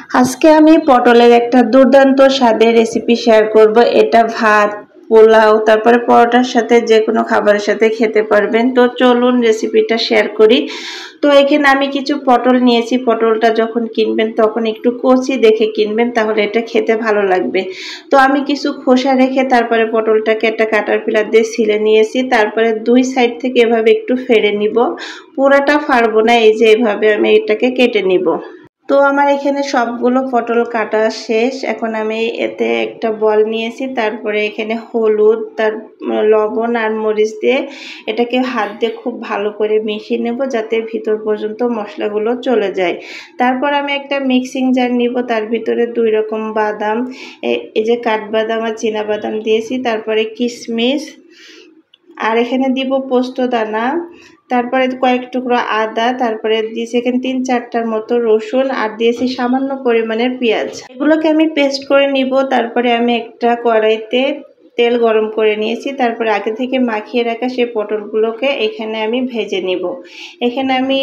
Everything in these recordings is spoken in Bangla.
আজকে আমি পটলের একটা দুর্দান্ত স্বাদের রেসিপি শেয়ার করব। এটা ভাত, পোলাও, তারপরে পরোটার সাথে যে কোনো খাবারের সাথে খেতে পারবেন। তো চলুন রেসিপিটা শেয়ার করি। তো এখানে আমি কিছু পটল নিয়েছি। পটলটা যখন কিনবেন তখন একটু কচি দেখে কিনবেন, তাহলে এটা খেতে ভালো লাগবে। তো আমি কিছু খোসা রেখে তারপরে পটলটাকে একটা কাটার পিলার দিয়ে ছিলে নিয়েছি। তারপরে দুই সাইড থেকে এভাবে একটু ফেড়ে নিব, পুরোটা ফাড়বো না। এই যে এভাবে আমি এটাকে কেটে নিব। তো আমার এখানে সবগুলো পটল কাটা শেষ। এখন আমি এতে একটা বল নিয়েছি, তারপরে এখানে হলুদ, তার লবণ আর মরিচ দিয়ে এটাকে হাত দিয়ে খুব ভালো করে মিশিয়ে নেব, যাতে ভিতর পর্যন্ত মশলাগুলো চলে যায়। তারপর আমি একটা মিক্সিং জার নিব, তার ভিতরে 2 রকম বাদাম, এই যে কাঠবাদাম আর চীনা বাদাম দিয়েছি, তারপরে কিশমিশ, আর এখানে দিব পোস্ত দানা, তারপরে কয়েক টুকরো আদা, তারপরে দিয়েছি এখানে 3-4টার মতো রসুন, আর দিয়েছি সামান্য পরিমাণের পেঁয়াজ। এগুলোকে আমি পেস্ট করে নিব। তারপরে আমি একটা কড়াইতে তেল গরম করে নিয়েছি, তারপরে আগে থেকে মাখিয়ে রাখা সেই পটলগুলোকে এখানে আমি ভেজে নিব। এখানে আমি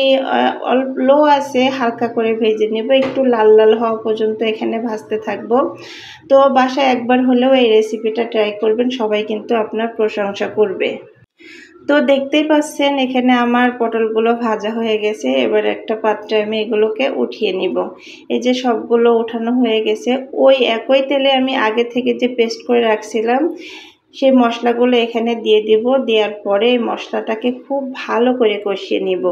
লো আছে হালকা করে ভেজে নেব, একটু লাল লাল হওয়া পর্যন্ত এখানে ভাজতে থাকবো। তো বাসায় একবার হলেও এই রেসিপিটা ট্রাই করবেন, সবাই কিন্তু আপনার প্রশংসা করবে। তো দেখতেই পাচ্ছেন এখানে আমার পটলগুলো ভাজা হয়ে গেছে। এবার একটা পাত্রে আমি এগুলোকে উঠিয়ে নিব। এই যে সবগুলো উঠানো হয়ে গেছে। ওই একই তেলে আমি আগে থেকে যে পেস্ট করে রাখছিলাম সেই মশলাগুলো এখানে দিয়ে দিব। দেওয়ার পরে এই মশলাটাকে খুব ভালো করে কষিয়ে নিব।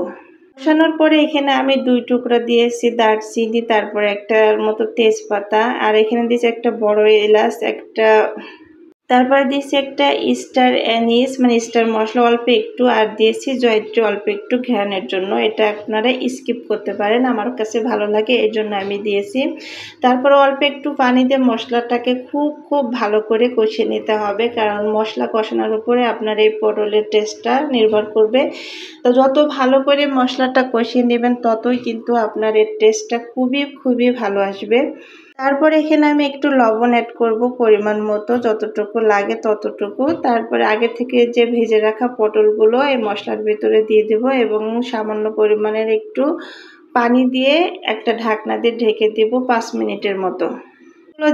কষানোর পরে এখানে আমি 2 টুকরা দিয়েছি দারচিনি, তারপরে একটার মতো তেজপাতা, আর এখানে দিয়েছি একটা বড় এলাচ, তারপরে দিয়েছি একটা স্টার অ্যানিস মানে স্টার মশলা অল্প একটু, আর দিয়েছি জয়িত্রী অল্প একটু ঘ্রাণের জন্য। এটা আপনারা স্কিপ করতে পারেন, আমার কাছে ভালো লাগে এই জন্য আমি দিয়েছি। তারপরে অল্প একটু পানি দিয়ে মশলাটাকে খুব ভালো করে কষিয়ে নিতে হবে, কারণ মশলা কষানোর উপরে আপনার এই পটলের টেস্টটা নির্ভর করবে। তো যত ভালো করে মশলাটা কষিয়ে নেবেন ততই কিন্তু আপনার এর টেস্টটা খুবই ভালো আসবে। তারপরে এখানে আমি একটু লবণ অ্যাড করব পরিমাণ মতো, যতটুকু লাগে ততটুকু। তারপরে আগে থেকে যে ভেজে রাখা পটলগুলো এই মশলার ভিতরে দিয়ে দেব, এবং সামান্য পরিমাণের একটু পানি দিয়ে একটা ঢাকনা দিয়ে ঢেকে দেব 5 মিনিটের মতো।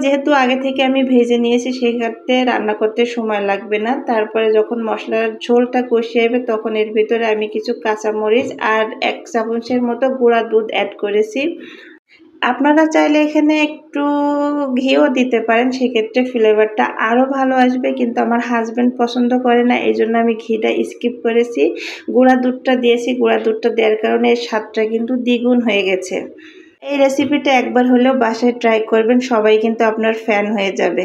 যেহেতু আগে থেকে আমি ভেজে নিয়েছি সেক্ষেত্রে রান্না করতে সময় লাগবে না। তারপরে যখন মশলার ঝোলটা কষিয়ে যাবে তখন এর ভিতরে আমি কিছু কাঁচামরিচ আর 1 চামচের মতো গুঁড়া দুধ অ্যাড করেছি। আপনারা চাইলে এখানে একটু ঘিও দিতে পারেন, সেক্ষেত্রে ফ্লেভারটা আরও ভালো আসবে, কিন্তু আমার হাজব্যান্ড পছন্দ করে না, এই জন্য আমি ঘিটা স্কিপ করেছি। গুঁড়া দুধটা দিয়েছি, গুঁড়া দুধটা দেওয়ার কারণে এর স্বাদটা কিন্তু দ্বিগুণ হয়ে গেছে। এই রেসিপিটা একবার হলেও বাসায় ট্রাই করবেন, সবাই কিন্তু আপনার ফ্যান হয়ে যাবে।